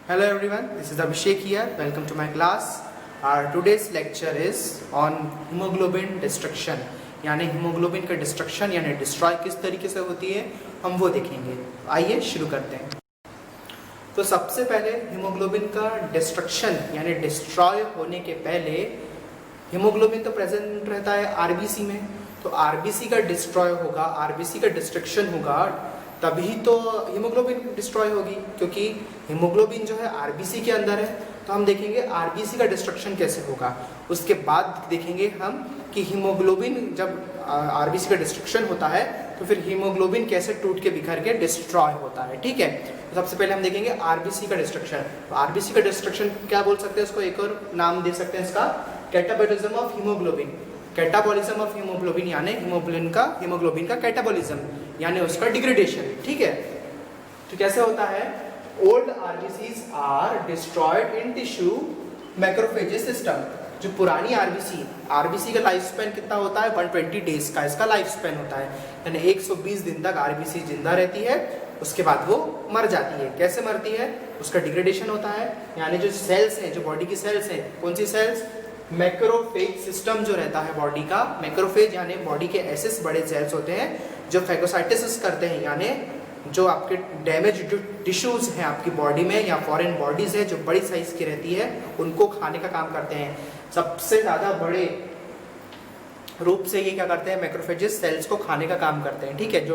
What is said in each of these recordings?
Hello everyone, this is Abhishek here. Welcome to my class. Our today's lecture is on hemoglobin destruction. यानी haemoglobin का destruction यानी destroy किस तरीके से होती है हम वो देखेंगे. आइए शुरू करते हैं. तो सबसे पहले हीमोग्लोबिन का डिस्ट्रक्शन यानी डिस्ट्रॉय होने के पहले हीमोग्लोबिन तो प्रेजेंट रहता है आरबीसी में. तो आरबीसी का डिस्ट्रॉय होगा, आरबीसी का डिस्ट्रक्शन होगा, तभी तो हीमोग्लोबिन डिस्ट्रॉय होगी. क्योंकि हीमोग्लोबिन जो है आरबीसी के अंदर है, तो हम देखेंगे आरबीसी का डिस्ट्रक्शन कैसे होगा. उसके बाद देखेंगे हम कि हीमोग्लोबिन जब आरबीसी का डिस्ट्रक्शन होता है तो फिर हीमोग्लोबिन कैसे टूट के बिखर के डिस्ट्रॉय होता है. ठीक है, तो सबसे पहले हम देखेंगे आरबीसी का डिस्ट्रक्शन. तो आरबीसी का डिस्ट्रक्शन क्या बोल सकते हैं, इसको एक और नाम दे सकते हैं इसका, catabolism of haemoglobin. Catabolism of haemoglobin यानी हीमोग्लोबिन का कैटाबॉलिज्म यानी उसका डिग्रेडेशन. ठीक है, तो कैसे होता है, old RBCs are destroyed in tissue macrophages system. जो पुरानी आरबीसी का लाइफ स्पैन कितना होता है, 120 डेज का इसका लाइफ स्पैन होता है. यानी 120 दिन तक आरबीसी जिंदा रहती है, उसके बाद वो मर जाती है. कैसे मरती है, उसका डिग्रेडेशन होता है. यानी जो सेल्स हैं, जो बॉडी की सेल्स हैं, कौन सी सेल्स, मैक्रोफेज सिस्टम जो रहता है बॉडी का. मैक्रोफेज यानी बॉडी के ऐसे बड़े सेल्स होते हैं जो फैगोसाइटोसिस करते हैं, यानी जो आपके डैमेज जो टिश्यूज हैं आपकी बॉडी में या फॉरेन बॉडीज है जो बड़ी साइज की रहती है, उनको खाने का काम करते हैं. सबसे ज़्यादा बड़े रूप से ये क्या करते हैं, मैक्रोफेजेस सेल्स को खाने का काम करते हैं. ठीक है,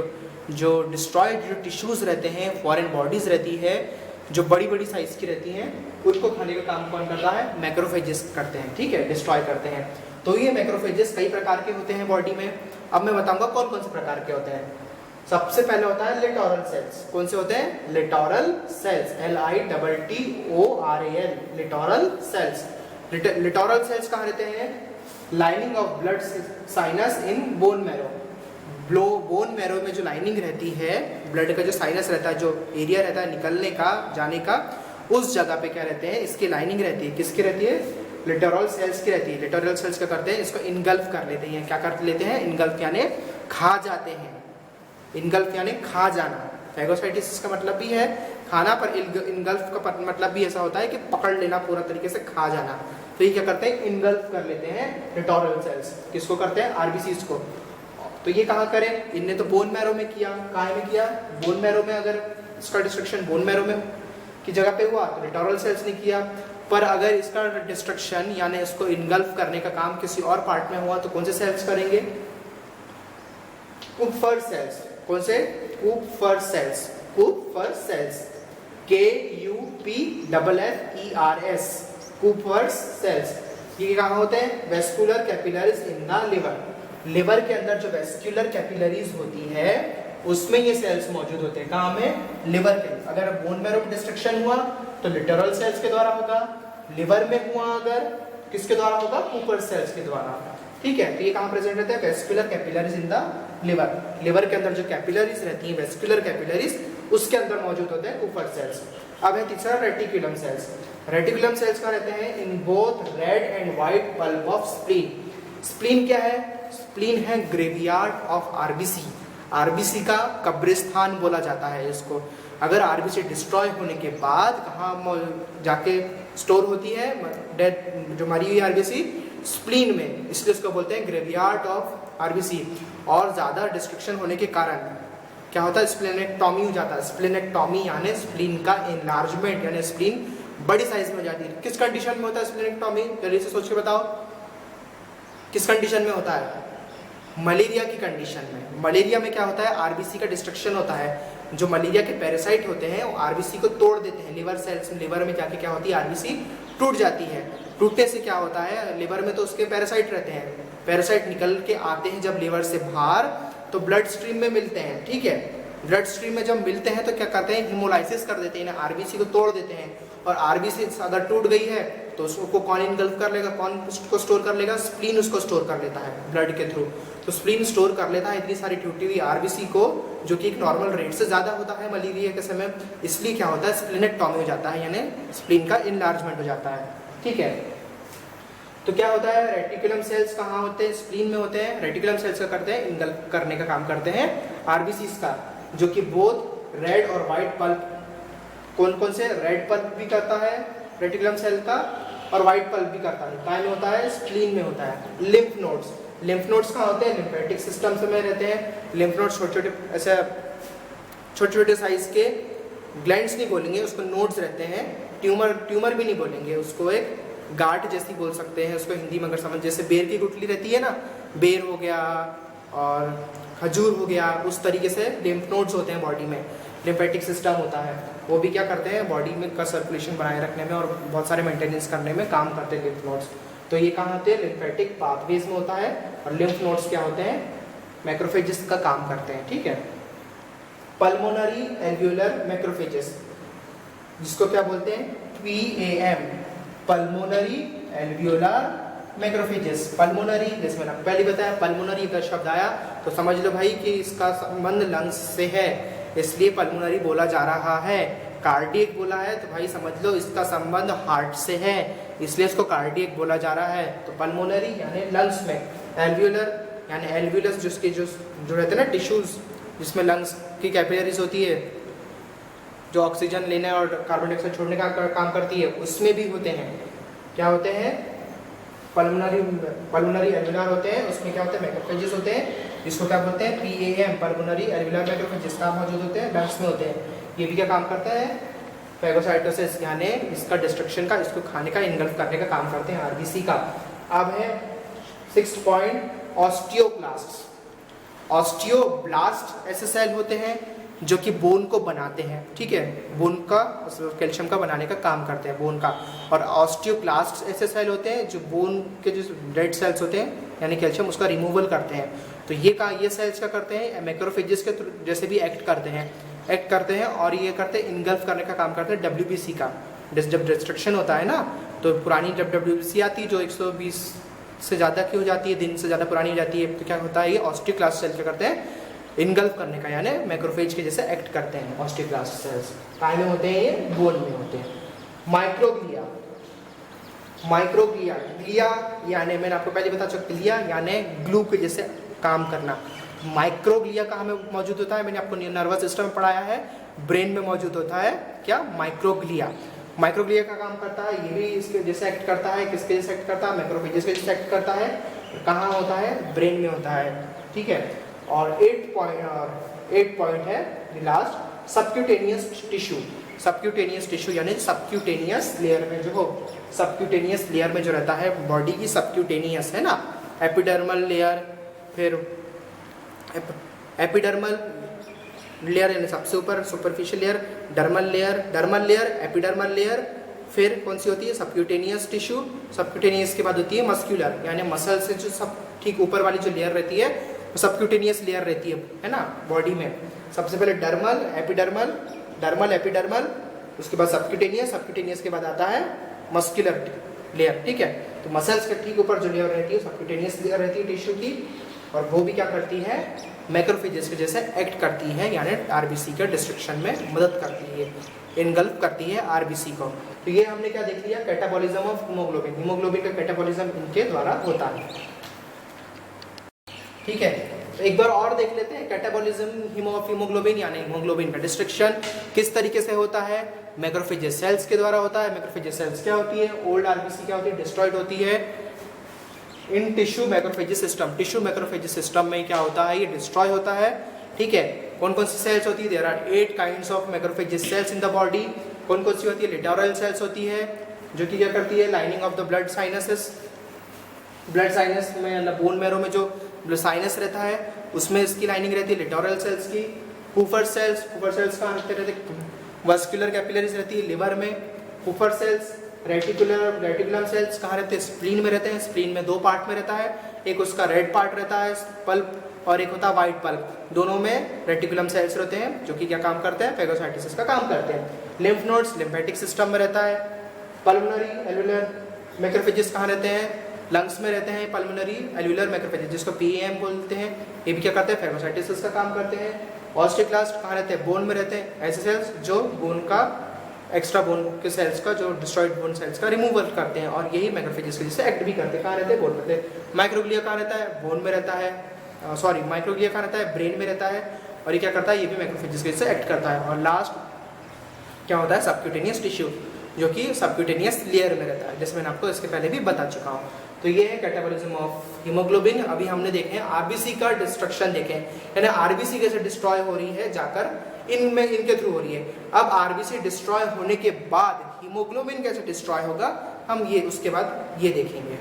जो डिस्ट्रॉयड जो टिश्यूज रहते हैं, फॉरेन बॉडीज रहती है जो बड़ी बड़ी साइज की रहती हैं, उनको खाने का काम कौन करता है, मैक्रोफेजेस करते हैं. ठीक है, डिस्ट्रॉय करते हैं. तो ये मैक्रोफेजेस कई प्रकार के होते हैं बॉडी में. अब मैं बताऊंगा कौन कौन से प्रकार के होते हैं. सबसे पहले होता है लिटोरल सेल्स. कौन से होते हैं, littoral cells, LITTORAL, littoral cells. Littoral cells कहाँ रहते हैं, lining of blood sinus in bone marrow. Bone marrow में जो लाइनिंग रहती है, ब्लड का जो साइनस रहता है, जो एरिया रहता है निकलने का जाने का, उस जगह पे क्या रहते हैं, इसकी लाइनिंग रहती है. किसकी रहती है, लिटोरल सेल्स की रहती है. लिटोरल सेल्स क्या करते हैं, इसको इनगल्फ कर लेते हैं. क्या कर लेते हैं, इनगल्फ यानी खा जाते हैं. इनगल्फ यानी खा जाना. फैगोसाइटोसिस का मतलब भी है खाना, पर इनगल्फ का मतलब भी ऐसा होता है कि पकड़ लेना, पूरा तरीके से खा जाना. तो ये क्या करते हैं, इनगल्फ कर लेते हैं लिटोरल सेल्स. किसको करते हैं, आरबीसीज को. तो ये कहाँ करें, इनने तो बोन मैरो में किया. कहाँ में किया, बोन मैरो में. अगर इसका डिस्ट्रक्शन बोन मैरो में की जगह पे हुआ तो लिटोरल सेल्स ने किया. पर अगर इसका डिस्ट्रक्शन यानी इसको इनगल्फ करने का काम किसी और पार्ट में हुआ तो कौन से सेल्स करेंगे, कुपफर सेल्स. कौन से, Kupffer cells. Kupffer cells, KUPFFERS, Kupffer cells. ये कहाँ होते हैं, vascular capillaries in the liver. Liver के अंदर जो वेस्कुलर कैपिलरीज होती है उसमें ये सेल्स मौजूद होते हैं. कहाँ में, लिवर के. अगर बोन मैरो में डिस्ट्रक्शन हुआ तो लिटोरल सेल्स के द्वारा होगा. लिवर में हुआ अगर, किसके द्वारा होगा, कुपर सेल्स के द्वारा. ठीक है, तो ये कहाँ प्रेजेंट रहते हैं, vascular capillaries in the liver. Liver के अंदर जो कैपिलरीज रहती हैं, वेस्कुलर कैपिलरीज, उसके अंदर मौजूद होते हैं कुपर सेल्स. अब है तीसरा रेटिकुलम सेल्स. रेटिकुलम सेल्स कहाँ रहते हैं, in both red and white pulp of spleen. Spleen क्या है, स्प्लीन है ग्रेवयार्ड ऑफ आरबीसी. आरबीसी का कब्रिस्तान बोला जाता है इसको. अगर आरबीसी डिस्ट्रॉय होने के बाद कहाँ जाके स्टोर होती है, डेड जो मरी हुई आरबीसी, स्प्लीन में, इसलिए उसको बोलते हैं ग्रेवयार्ड ऑफ आरबीसी. और ज़्यादा डिस्ट्रक्शन होने के कारण क्या होता है, स्प्लेनेक्टॉमी हो जाता है. स्प्लेनेक्टॉमी यानी स्प्लीन का एनलार्जमेंट, यानी स्प्लीन बड़ी साइज में हो जाती है. किस कंडीशन में होता है स्प्लेनेक्टॉमी, जल्दी से सोच के बताओ, किस कंडीशन में होता है, मलेरिया की कंडीशन में. मलेरिया में क्या होता है, आरबीसी का डिस्ट्रक्शन होता है. जो मलेरिया के पैरासाइट होते हैं वो आरबीसी को तोड़ देते हैं लिवर सेल्स में. लिवर में जाके क्या होती है, आरबीसी टूट जाती है. टूटने से क्या होता है, लिवर में तो उसके पैरासाइट रहते हैं. पैरासाइट निकल के आते हैं जब लिवर से बाहर, तो ब्लड स्ट्रीम में मिलते हैं. ठीक है, ब्लड स्ट्रीम में जब मिलते हैं तो क्या करते हैं, हिमोलाइसिस कर देते हैं, आरबीसी को तोड़ देते हैं. और आरबीसी अगर टूट गई है तो उसको कौन इनगल्फ कर लेगा, कौन उसको स्टोर कर लेगा, स्प्लीन उसको स्टोर कर लेता है ब्लड के थ्रू. तो स्प्लीन स्टोर कर लेता है इतनी सारी टूटी हुई आरबीसी को, जो कि एक नॉर्मल रेट से ज़्यादा होता है मलेरिया के समय. इसलिए क्या होता है, स्प्लेनेक्टॉमी हो जाता है, यानी स्प्लीन का इनलार्जमेंट हो जाता है. ठीक है, तो क्या होता है, रेटिकुलम सेल्स कहाँ होते हैं, स्प्लीन में होते हैं. रेटिकुलम सेल्स का करते हैं, इनगल्फ करने का काम करते हैं आरबीसी का, जो कि बोथ रेड और व्हाइट पल्प कौन कौन से, रेड पल्प भी करता है रेटिकुलम सेल का, और व्हाइट पल्प भी करता है। कहाँ में होता है, स्प्लीन में होता है। लिम्फ नोड्स, लिम्फ नोड्स कहाँ होते हैं, लिम्फेटिक सिस्टम में रहते हैं। लिम्फ नोड्स छोटे छोटे ऐसे छोटे छोटे साइज के, ग्लैंड्स नहीं बोलेंगे उसको, नोड्स रहते हैं। ट्यूमर भी नहीं बोलेंगे उसको, एक गांठ जैसी बोल सकते हैं उसको हिंदी में अगर समझ, जैसे बेर की गुठली रहती है ना, बेर हो गया और खजूर हो गया, उस तरीके से लिम्फ नोड्स होते हैं बॉडी में। लिम्फेटिक सिस्टम होता है, वो भी क्या करते हैं, बॉडी में का सर्कुलेशन बनाए रखने में और बहुत सारे मेंटेनेंस करने में काम करते हैं लिम्फ नोड्स। तो ये कहाँ होते हैं, लिम्फेटिक पाथवेज में होता है। और लिम्फ नोड्स क्या होते हैं, मैक्रोफेजेस का काम करते हैं। ठीक है, पल्मोनरी एल्वियोलर मैक्रोफेजेस, जिसको क्या बोलते हैं, PAM, pulmonary alveolar macrophages. Pulmonary, जैसे मैंने पहले बताया, पल्मोनरी का शब्द आया तो समझ लो भाई कि इसका संबंध लंग्स से है, इसलिए पल्मोनरी बोला जा रहा है। कार्डियक बोला है तो भाई समझ लो इसका संबंध हार्ट से है, इसलिए इसको कार्डियक बोला जा रहा है। तो पल्मोनरी यानी लंग्स में, एल्वियोलर यानी एल्वियोलस जिसके जो रहते हैं ना टिश्यूज, जिसमें लंग्स की कैपिलरीज होती है जो ऑक्सीजन लेने और कार्बन डाइऑक्साइड छोड़ने का काम करती है, उसमें भी होते हैं। क्या होते हैं, पल्मोनरी एल्वियोलर होते हैं, उसमें क्या होते हैं, मैक्रोफेजेस होते हैं, जिसको क्या बोलते हैं, PAM, पल्मोनरी एल्वियोलर मैक्रोफेजेस का मौजूद होते हैं, लंग्स में होते हैं। ये भी क्या काम करता है, फैगोसाइटोसिस यानी इसका डिस्ट्रक्शन का, इसको खाने का, इनगल्फ करने का काम करते हैं, RBC का। अब है 6 पॉइंट, ऑस्टियोब्लास्ट। ऑस्टियोब्लास्ट ऐसे सेल होते हैं जो कि बोन को बनाते हैं। ठीक है, बोन का, कैल्शियम का बनाने का काम करते हैं, बोन का। और ऑस्टियोक्लास्ट ऐसे सेल होते हैं जो बोन के जो डेड सेल्स होते हैं यानी कैल्शियम, उसका रिमूवल करते हैं। तो ये सेल्स क्या करते हैं, मैक्रोफेजेस के जैसे भी एक्ट करते हैं और ये करते हैं, इनगल्फ करने का काम करते हैं WBC का। जब डिस्ट्रक्शन होता है ना, तो पुरानी जब WBC आती है जो 120 से ज़्यादा की हो जाती है, दिन से ज़्यादा पुरानी हो जाती है, तो क्या होता है, ये ऑस्टियोक्लास्ट सेल क्या करते हैं, इनगल्फ करने का, यानी मैक्रोफेज के जैसे एक्ट करते हैं। ऑस्टियोक्लास्ट सेल्स काय में होते हैं, ये बोन में होते हैं। माइक्रोग्लिया, ग्लिया यानी मैंने आपको पहले बता चुका, ग्लिया यानी ग्लू के जैसे काम करना। माइक्रोग्लिया कहाँ में मौजूद होता है, मैंने आपको नर्वस सिस्टम में पढ़ाया है, ब्रेन में मौजूद होता है। क्या, माइक्रोग्लिया का काम करता है, ये भी इसके जैसे एक्ट करता है। किसके जैसे एक्ट करता है, मैक्रोफेजेस के जैसे एक्ट करता है। कहाँ होता है, ब्रेन में होता है। ठीक है, और 8 पॉइंट है लास्ट, सबक्यूटेनियस टिश्यू यानी सबक्यूटेनियस लेयर में जो हो, सबक्यूटेनियस लेयर में जो रहता है बॉडी की, सबक्यूटेनियस है ना, एपिडर्मल लेयर, फिर एपिडर्मल लेयर यानी सबसे ऊपर superficial layer, dermal layer, epidermal layer, फिर कौन सी होती है, सबक्यूटेनियस टिश्यू। सबक्यूटेनियस के बाद होती है मस्क्यूलर, यानी मसल से जो सब ठीक ऊपर वाली जो लेयर रहती है वो सबक्यूटेनियस लेयर रहती है ना बॉडी में। सबसे पहले डर्मल, एपिडर्मल, उसके बाद सबक्यूटेनियस के बाद आता है मस्कुलर लेयर। ठीक है, तो मसल्स के ठीक ऊपर जो लेयर रहती है सबक्यूटेनियस लेयर रहती है टिश्यू की, और वो भी क्या करती है, मैक्रोफेजेस के जैसे एक्ट करती है, यानी RBC के डिस्ट्रक्शन में मदद करती है, इनगल्फ करती है RBC को। तो ये हमने क्या देख लिया, कैटाबॉलिज्म ऑफ हीमोग्लोबिन का कैटाबॉलिज्म इनके द्वारा होता है। ठीक है, तो एक बार और देख लेते हैं कैटाबॉलिज्म ऑफ हीमोग्लोबिन यानी हीमोग्लोबिन का डिस्ट्रक्शन किस तरीके से होता है। मैक्रोफेजेस सेल्स के द्वारा होता है। मैक्रोफेजेस सेल्स क्या होती है, ओल्ड RBC क्या होती है, डिस्ट्रॉयड होती है। इन टिश्यू मैक्रोफेजेस सिस्टम में क्या होता है, ये डिस्ट्रॉय होता है। ठीक है, कौन कौन सी सेल्स होती है, there are 8 kinds of macrophages cells in the body. कौन कौन सी होती है, लिटोरल सेल्स होती है जो कि क्या करती है, lining of the blood sinuses में, बोन मैरो में जो साइनस रहता है उसमें इसकी लाइनिंग रहती है लिटोरल सेल्स की। कूपर सेल्स कहाँ रहते हैं, वस्कुलर कैपिलरीज रहती है लिवर में। कूपर सेल्स, रेटिकुलम सेल्स कहाँ रहते हैं, स्प्लीन में रहते हैं। स्प्लीन में 2 पार्ट में रहता है, एक उसका रेड पार्ट रहता है पल्प, और एक होता है व्हाइट पल्प। दोनों में रेटिकुलम सेल्स रहते हैं जो कि क्या काम करते हैं, फेगोसाइटोसिस का काम करते हैं। लिम्फ नोड्स लिम्फेटिक सिस्टम में रहता है। पल्मोनरी एल्वियोलर मैक्रोफेजेस कहाँ रहते हैं, लंग्स में रहते हैं। पल्मोनरी एल्वियोलर मैक्रोफेजेस जिसको PAM बोलते हैं, ये भी क्या करते हैं, फेगोसाइटोसिस का काम करते हैं। ऑस्टियोक्लास्ट कहाँ रहते हैं, बोन में रहते हैं। ऐसे सेल्स जो बोन का, एक्स्ट्रा बोन के सेल्स का, जो डिस्ट्रॉयड बोन सेल्स का रिमूवल करते हैं, और यही मैक्रोफेजेस के जैसे एक्ट भी करते हैं। कहाँ रहते हैं, बोन में रहते हैं। माइक्रोग्लिया कहाँ रहता है, बोन में रहता है। माइक्रोग्लिया कहाँ रहता है, ब्रेन में रहता है, और ये क्या करता है, ये भी मैक्रोफेजेस के जैसे एक्ट करता है। और लास्ट क्या होता है, सबक्यूटेनियस टिश्यू, जो कि सबक्यूटेनियस लेयर में रहता है, जैसे मैंने आपको इसके पहले भी बता चुका हूँ। तो ये है कैटाबॉलिज्म ऑफ हीमोग्लोबिन। अभी हमने देखे आरबीसी का डिस्ट्रक्शन देखे, यानी आरबीसी कैसे डिस्ट्रॉय हो रही है, जाकर इनमें इनके थ्रू हो रही है। अब आरबीसी डिस्ट्रॉय होने के बाद हीमोग्लोबिन कैसे डिस्ट्रॉय होगा, हम ये उसके बाद ये देखेंगे।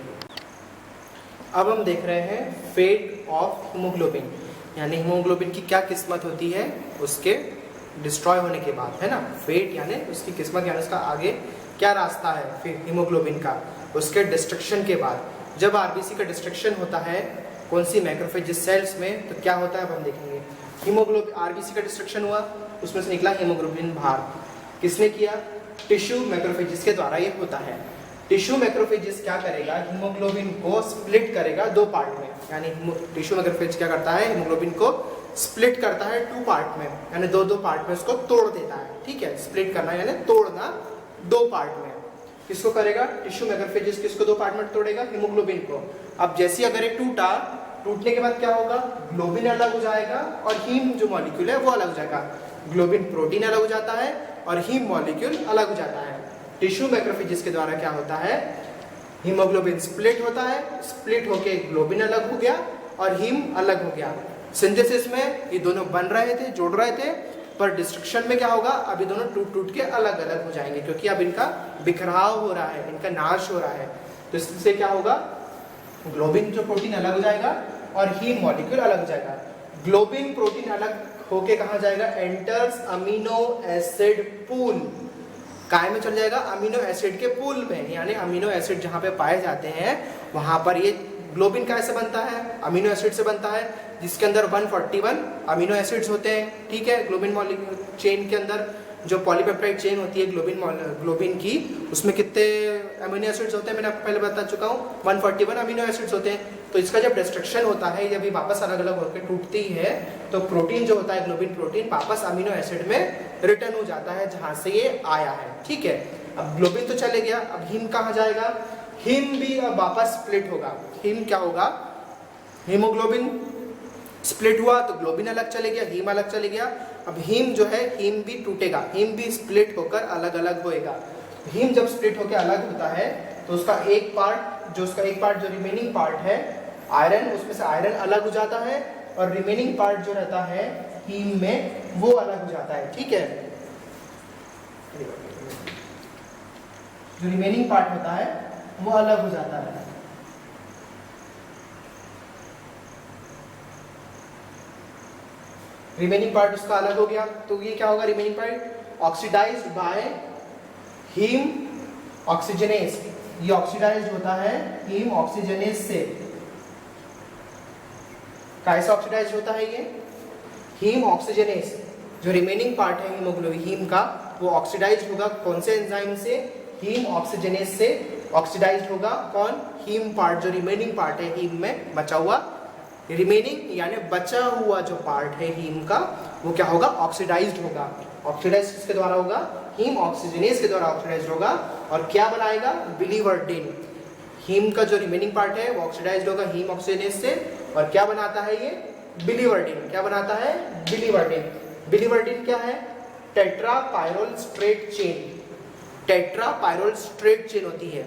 अब हम देख रहे हैं फेट ऑफ हीमोग्लोबिन, यानी हीमोग्लोबिन की क्या किस्मत होती है उसके डिस्ट्रॉय होने के बाद, है ना। फेट यानी उसकी किस्मत, यानी उसका आगे क्या रास्ता है फिर हीमोग्लोबिन का उसके डिस्ट्रक्शन के बाद। जब आरबीसी का डिस्ट्रक्शन होता है कौन सी मैक्रोफेजेस सेल्स में, तो क्या होता है अब हम देखेंगे। हीमोग्लोबिन, आरबीसी का डिस्ट्रक्शन हुआ, उसमें से निकला हीमोग्लोबिन बाहर, किसने किया, टिश्यू मैक्रोफेजेस के द्वारा ये होता है। टिश्यू मैक्रोफेजेस क्या करेगा, हीमोग्लोबिन को स्प्लिट करेगा दो पार्ट में, यानी टिश्यू मैक्रोफेज क्या करता है, हीमोग्लोबिन को स्प्लिट करता है टू पार्ट में, यानी दो पार्ट में उसको तोड़ देता है। ठीक है, स्प्लिट करना यानी तोड़ना दो पार्ट में। किसको करेगा, टिश्यू मैक्रोफेजेस किसको दो पार्ट में तोड़ेगा, हीमोग्लोबिन को। अब जैसे अगर ये टूटा, टूटने के बाद क्या होगा, ग्लोबिन अलग हो जाएगा और हीम जो मॉलिक्यूल है वो अलग हो जाएगा। ग्लोबिन प्रोटीन अलग हो जाता है और हीम मॉलिक्यूल अलग हो जाता है। टिश्यू मैक्रोफेजेस के द्वारा क्या होता है, हीमोग्लोबिन स्प्लिट होता है, स्प्लिट होके ग्लोबिन अलग हो गया और हीम अलग हो गया। सिंथेसिस में ये दोनों बन रहे थे, जुड़ रहे थे, पर डिस्ट्रक्शन में क्या होगा, अभी दोनों टूट टूट के अलग अलग हो जाएंगे, क्योंकि अब इनका बिखराव हो रहा है, इनका नाश हो रहा है। तो इससे क्या होगा, ग्लोबिन जो प्रोटीन अलग हो जाएगा और हीम मॉलिक्यूल अलग हो जाएगा। ग्लोबिन प्रोटीन अलग होके कहाँ जाएगा, एंटर्स अमीनो एसिड पूल, काय में चल जाएगा, अमीनो एसिड के पूल में, यानी अमीनो एसिड जहाँ पे पाए जाते हैं वहां पर ये ग्लोबिन कैसे बनता है, अमीनो एसिड से बनता है, जिसके अंदर 141 अमीनो एसिड्स होते हैं। ठीक है, ग्लोबिन मॉलिक्यूल चेन के अंदर जो पॉलीपेप्टाइड चेन होती है ग्लोबिन की, उसमें कितने अमीनो एसिड्स होते हैं, मैंने आपको पहले बता चुका हूँ, 141 अमीनो एसिड्स होते हैं। तो इसका जब डिस्ट्रक्शन होता है, जब ये वापस अलग अलग होकर टूटती है, तो प्रोटीन जो होता है ग्लोबिन प्रोटीन वापस अमीनो एसिड में रिटर्न हो जाता है जहाँ से ये आया है। ठीक है, अब ग्लोबिन तो चले गया, अब हीम कहाँ जाएगा, हीम भी अब वापस स्प्लिट होगा। हीम क्या होगा, हीमोग्लोबिन स्प्लिट हुआ तो ग्लोबिन अलग चले गया, हीम अलग चले गया। अब हीम जो है, हीम भी टूटेगा, हीम भी स्प्लिट होकर अलग अलग होएगा। हीम जब स्प्लिट होकर अलग होता है तो उसका एक पार्ट जो रिमेनिंग पार्ट है आयरन, उसमें से आयरन अलग हो जाता है और रिमेनिंग पार्ट जो रहता है हीम में वो अलग हो जाता है। ठीक है, जो रिमेनिंग पार्ट होता है वो अलग हो जाता है। रिमेनिंग पार्ट उसका अलग हो गया, तो ये क्या होगा, remaining part oxidised by haem oxygenase, ये ऑक्सीडाइज्ड होता है हीम ऑक्सीजनेस से। कैसे ऑक्सीडाइज्ड होता है ये, हीम ऑक्सीजनेस, जो रिमेनिंग पार्ट है हीमोग्लोबिन हीम का, वो ऑक्सीडाइज्ड होगा कौन से एंजाइम से, हीम ऑक्सीजनेस से ऑक्सीडाइज्ड होगा। कौन, हीम पार्ट, जो रिमेनिंग पार्ट है हीम में बचा हुआ, रिमेनिंग यानी बचा हुआ जो पार्ट है हीम का, वो क्या होगा, ऑक्सीडाइज्ड होगा। ऑक्सीडाइज्ड किसके द्वारा होगा, हीम ऑक्सीजनेस के द्वारा ऑक्सीडाइज्ड होगा। और क्या बनाएगा, बिलीवर्डिन। हीम का जो रिमेनिंग पार्ट है वो ऑक्सीडाइज्ड होगा हीम ऑक्सीजनेस से, और क्या बनाता है ये, बिलीवर्डिन। क्या बनाता है, बिलीवर्डिन। बिलीवर्डिन क्या है, tetra pyrrole straight chain, tetra pyrrole straight chain होती है।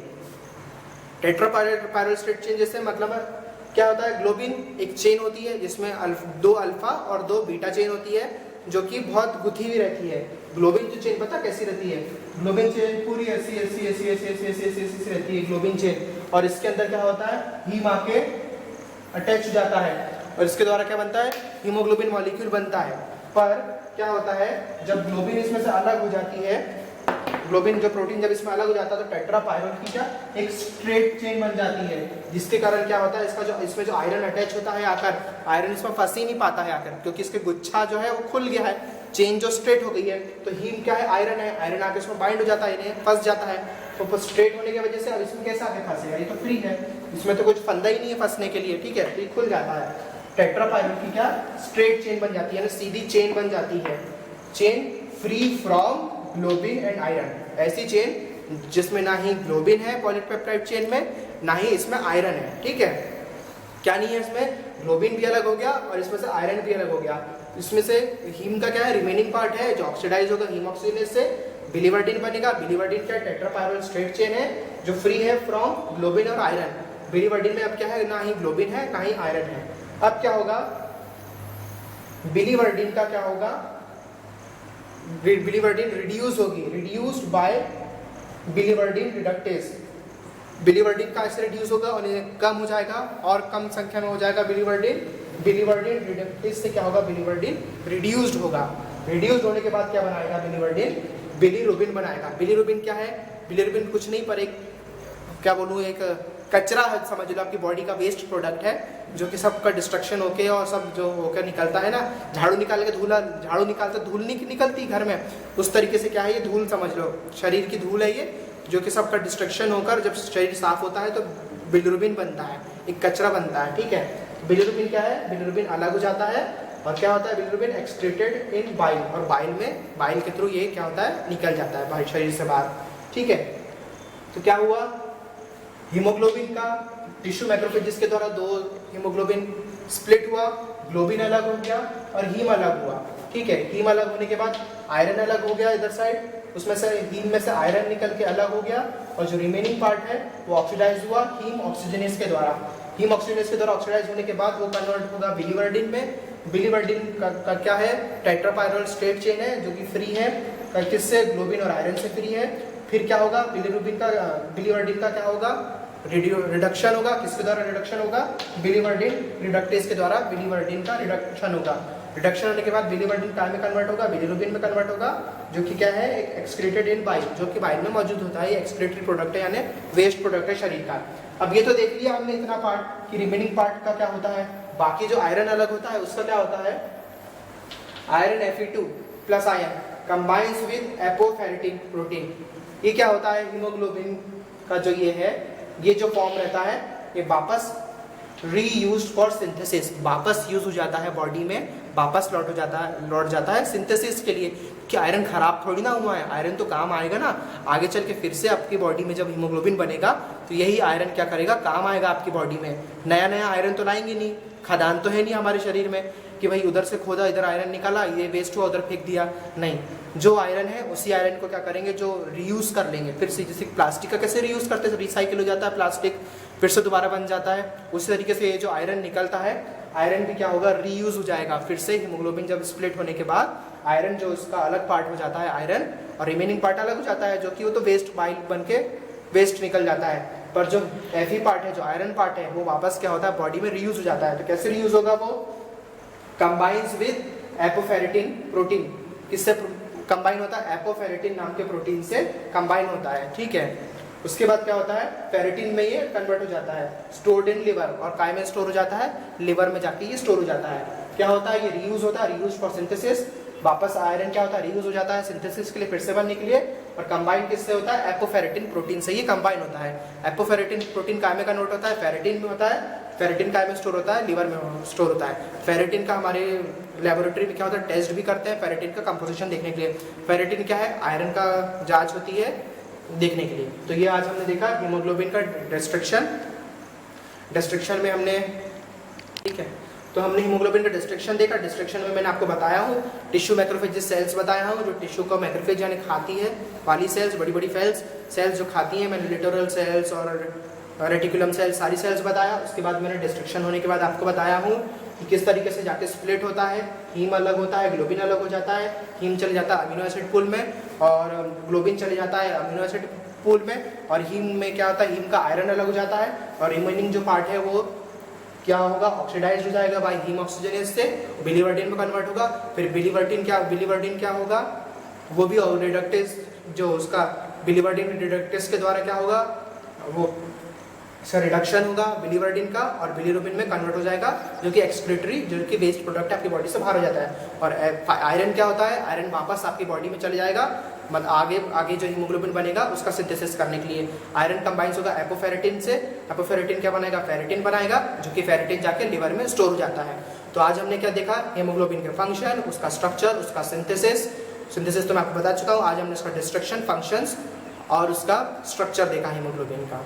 टेट्रा पायरोल स्ट्रेट चेन जैसे मतलब क्या होता है, ग्लोबिन एक चेन होती है जिसमें दो अल्फा और दो बीटा चेन होती है, जो कि बहुत गुथी हुई रहती है। ग्लोबिन जो चेन पता कैसी रहती है, ग्लोबिन चेन पूरी ऐसी ऐसी ऐसी ऐसी ऐसी ऐसी ऐसी ऐसी रहती है ग्लोबिन चेन, और इसके अंदर क्या होता है, हीम आके अटैच हो जाता है और इसके द्वारा क्या बनता है, हीमोग्लोबिन मॉलिक्यूल बनता है। पर क्या होता है, जब ग्लोबिन इसमें से अलग हो जाती है, ग्लोबिन जो प्रोटीन जब इसमें अलग हो जाता है, तो टेट्रा पायरोल की क्या एक स्ट्रेट चेन बन जाती है, जिसके कारण क्या होता है, इसका जो इसमें जो आयरन अटैच होता है आकर, आयरन इसमें फंस ही नहीं पाता है आकर, क्योंकि इसके गुच्छा जो है वो खुल गया है, चेन जो स्ट्रेट हो गई है। तो हीम क्या है, आयरन है, आयरन आके इसमें बाइंड हो जाता है, इन्हें फंस जाता है। तो स्ट्रेट होने की वजह से अब इसमें कैसे आके फंसेगा, ये तो फ्री है, इसमें तो कुछ फंदा ही नहीं है फंसने के लिए। ठीक है, तो ये खुल जाता है, टेट्रा पायरोल की क्या स्ट्रेट चेन बन जाती है, सीधी चेन बन जाती है, chain free from globin and iron. ऐसी चेन जिसमें ना ही ग्लोबिन है पॉलीपेप्टाइड चेन में, ना ही इसमें आयरन है। ठीक है, क्या नहीं है इसमें, ग्लोबिन भी अलग हो गया और इसमें से आयरन भी अलग हो गया। इसमें से हीम का क्या है, रिमेनिंग पार्ट है जो ऑक्सीडाइज होगा हीम ऑक्सीजनेस से, बिलीवर्डिन बनेगा। बिलीवर्डिन क्या टेट्रापायरल स्ट्रेट चेन है जो फ्री है फ्रॉम ग्लोबिन और आयरन। बिलीवर्डिन में अब क्या है, ना ही ग्लोबिन है ना ही आयरन है। अब क्या होगा, बिलीवर्डिन का क्या होगा, बिलीवर्डिन रिड्यूस होगी, reduced by biliverdin reductase. Biliverdin का ऐसे रिड्यूस होगा और ये कम हो जाएगा और कम संख्या में हो जाएगा बिलीवर्डिन। बिलीवर्डिन रिडक्टेज से क्या होगा, बिलीवर्डिन रिड्यूस्ड होगा। रिड्यूस्ड होने के बाद क्या बनाएगा बिलीवर्डिन, बिलीरुबिन बनाएगा। बिलीरुबिन क्या है, बिलीरुबिन कुछ नहीं पर एक क्या बोलूँ, एक कचरा है, समझ लो आपकी बॉडी का वेस्ट प्रोडक्ट है जो कि सबका डिस्ट्रक्शन होके और सब जो होकर निकलता है ना, झाड़ू निकाल के धूला, झाड़ू निकालते धूल नहीं निकलती घर में, उस तरीके से क्या है ये धूल, समझ लो शरीर की धूल है ये, जो कि सबका डिस्ट्रक्शन होकर जब शरीर साफ होता है तो बिलीरुबिन बनता है, एक कचरा बनता है। ठीक है, बिलीरुबिन क्या है, बिलीरुबिन अलग हो जाता है और क्या होता है, बिलीरुबिन एक्सक्रीटेड इन बाइल, और बाइल में, बाइल के थ्रू ये क्या होता है, निकल जाता है बाहर शरीर से बाहर। ठीक है, तो क्या हुआ, हीमोग्लोबिन का टिश्यू मैक्रोफेजेस के द्वारा दो हीमोग्लोबिन स्प्लिट हुआ, ग्लोबिन अलग हो गया और हीम अलग हुआ। ठीक है, हीम अलग होने के बाद आयरन अलग हो गया इधर साइड, उसमें से हीम में से आयरन निकल के अलग हो गया और जो रिमेनिंग पार्ट है वो ऑक्सीडाइज हुआ हीम ऑक्सीजनेस के द्वारा। हीम ऑक्सीजनेस के द्वारा ऑक्सीडाइज होने के बाद वो कन्वर्ट होगा बिलीवर्डिन में। बिलीवर्डिन का क्या है, टेट्रापायरल स्ट्रेट चेन है जो कि फ्री है, किससे, ग्लोबिन और आयरन से फ्री है। फिर क्या होगा, बिलीरुबिन का, बिलीवर्डिन का क्या होगा, रिडक्शन होगा, किसके द्वारा रिडक्शन होगा, बिलीवर्डिन रिडक्टेज के द्वारा बिलीवर्डिन का रिडक्शन होगा। रिडक्शन होने के बाद बिलीवर्डिन काय में कन्वर्ट होगा, बिलीरुबिन में कन्वर्ट होगा, जो कि क्या है, एक एक्सक्रीटेड इन बाइल, जो कि बाइल में मौजूद होता है, ये एक्सक्रीटरी प्रोडक्ट है, यानी वेस्ट प्रोडक्ट है शरीर का। अब ये तो देख लिया हमने इतना पार्ट कि रिमेनिंग पार्ट का क्या होता है, बाकी जो आयरन अलग होता है उसका क्या होता है, iron Fe2 plus ion combines with एपोफेरेटिन protein. ये क्या होता है, हीमोग्लोबिन का जो ये है, ये जो फॉर्म रहता है ये वापस रीयूज्ड फॉर सिंथेसिस, वापस यूज हो जाता है बॉडी में, वापस लौट जाता है सिंथेसिस के लिए, कि आयरन खराब थोड़ी ना हुआ है, आयरन तो काम आएगा ना आगे चल के, फिर से आपकी बॉडी में जब हीमोग्लोबिन बनेगा तो यही आयरन क्या करेगा, काम आएगा आपकी बॉडी में। नया नया आयरन तो लाएंगे नहीं, खदान तो है नहीं हमारे शरीर में कि भाई उधर से खोदा इधर आयरन निकाला, ये वेस्ट हुआ उधर फेंक दिया, नहीं, जो आयरन है उसी आयरन को क्या करेंगे, जो रीयूज कर लेंगे फिर से। जैसे प्लास्टिक का कैसे रीयूज करते हैं, रिसाइकिल हो जाता है प्लास्टिक, फिर से दोबारा बन जाता है, उसी तरीके से ये जो आयरन निकलता है, आयरन भी क्या होगा, रीयूज हो जाएगा फिर से। हीमोग्लोबिन जब स्प्लिट होने के बाद आयरन जो उसका अलग पार्ट हो जाता है आयरन, और रिमेनिंग पार्ट अलग हो जाता है, जो कि वो तो वेस्ट बाइल बन के वेस्ट निकल जाता है, पर जो Fe पार्ट है, जो आयरन पार्ट है, वो वापस क्या होता है, बॉडी में रीयूज हो जाता है। तो कैसे रीयूज होगा, वो कंबाइंस विद एपोफेरेटिन प्रोटीन, किससे कंबाइन होता है, एपोफेरेटिन नाम के प्रोटीन से कंबाइन होता है। ठीक है, उसके बाद क्या होता है, फेरेटिन में ये कन्वर्ट हो जाता है, स्टोर्ड इन लिवर, और काय में स्टोर हो जाता है, लिवर में जाके ये स्टोर हो जाता है। क्या होता है, ये रीयूज होता है, रीयूज फॉर सिंथेसिस, वापस आयरन क्या होता है, रीयूज हो जाता है सिंथेसिस के लिए, फिर से बनने के लिए, और कंबाइन किससे होता है, एपोफेरेटिन प्रोटीन से ये कंबाइन होता है। एपोफेरेटिन प्रोटीन काय में कन्वर्ट होता है, फेरेटिन में होता है, फेरेटिन काय में स्टोर होता है, लिवर में स्टोर होता है। फेरेटिन का हमारे लेबोरेटरी में क्या होता है, टेस्ट भी करते हैं फेरेटिन का कंपोजिशन देखने के लिए। फेरेटिन क्या है, आयरन का जांच होती है देखने के लिए। तो ये आज हमने देखा हीमोग्लोबिन का डिस्ट्रक्शन में हमने, ठीक है, तो हमने हीमोग्लोबिन का डिस्ट्रक्शन देखा। डिस्ट्रक्शन में मैंने आपको बताया हूँ टिश्यू मैक्रोफेजेस सेल्स बताया हूँ, जो टिश्यू को मैक्रोफेज यानी खाती है वाली सेल्स, बड़ी बड़ी सेल्स जो खाती हैं, मैंने लिटोरल सेल्स और रेटिकुलम सेल्स सारी सेल्स बताया। उसके बाद मैंने डिस्ट्रक्शन होने के बाद आपको बताया हूँ कि किस तरीके से जाके स्प्लिट होता है, हीम अलग होता है, ग्लोबिन अलग हो जाता है, हीम चले जाता है अमीनो एसिड पूल में और ग्लोबिन चले जाता है अमीनो एसिड पूल में, और हीम में क्या होता है, हीम का आयरन अलग हो जाता है, और रिमेनिंग जो पार्ट है वो क्या होगा, ऑक्सीडाइज हो जाएगा बाय हीम ऑक्सीजनेज से, बिलीवर्डिन में कन्वर्ट होगा। फिर बिलीवर्डिन क्या होगा, वो भी रिडक्टेज, जो उसका बिलीवर्डिन रिडक्टेज के द्वारा क्या होगा, वो इसका रिडक्शन होगा बिलीवर्डिन का, और बिलीरुबिन में कन्वर्ट हो जाएगा, जो कि एक्सक्रीटरी, जो कि वेस्ट प्रोडक्ट आपकी बॉडी से बाहर हो जाता है। और आयरन क्या होता है, आयरन वापस आपकी बॉडी में चले जाएगा, मतलब आगे जो हीमोग्लोबिन बनेगा उसका सिंथेसिस करने के लिए। आयरन कंबाइंस होगा एपोफेरेटिन से, एपोफेरेटिन क्या बनाएगा, फेरेटिन बनाएगा, जो कि फेरेटिन जाके लिवर में स्टोर हो जाता है। तो आज हमने क्या देखा, हीमोग्लोबिन के फंक्शन, उसका स्ट्रक्चर, उसका सिंथेसिस तो मैं आपको बता चुका हूँ। आज हमने उसका डिस्ट्रक्शन, फंक्शंस और उसका स्ट्रक्चर देखा हीमोग्लोबिन का।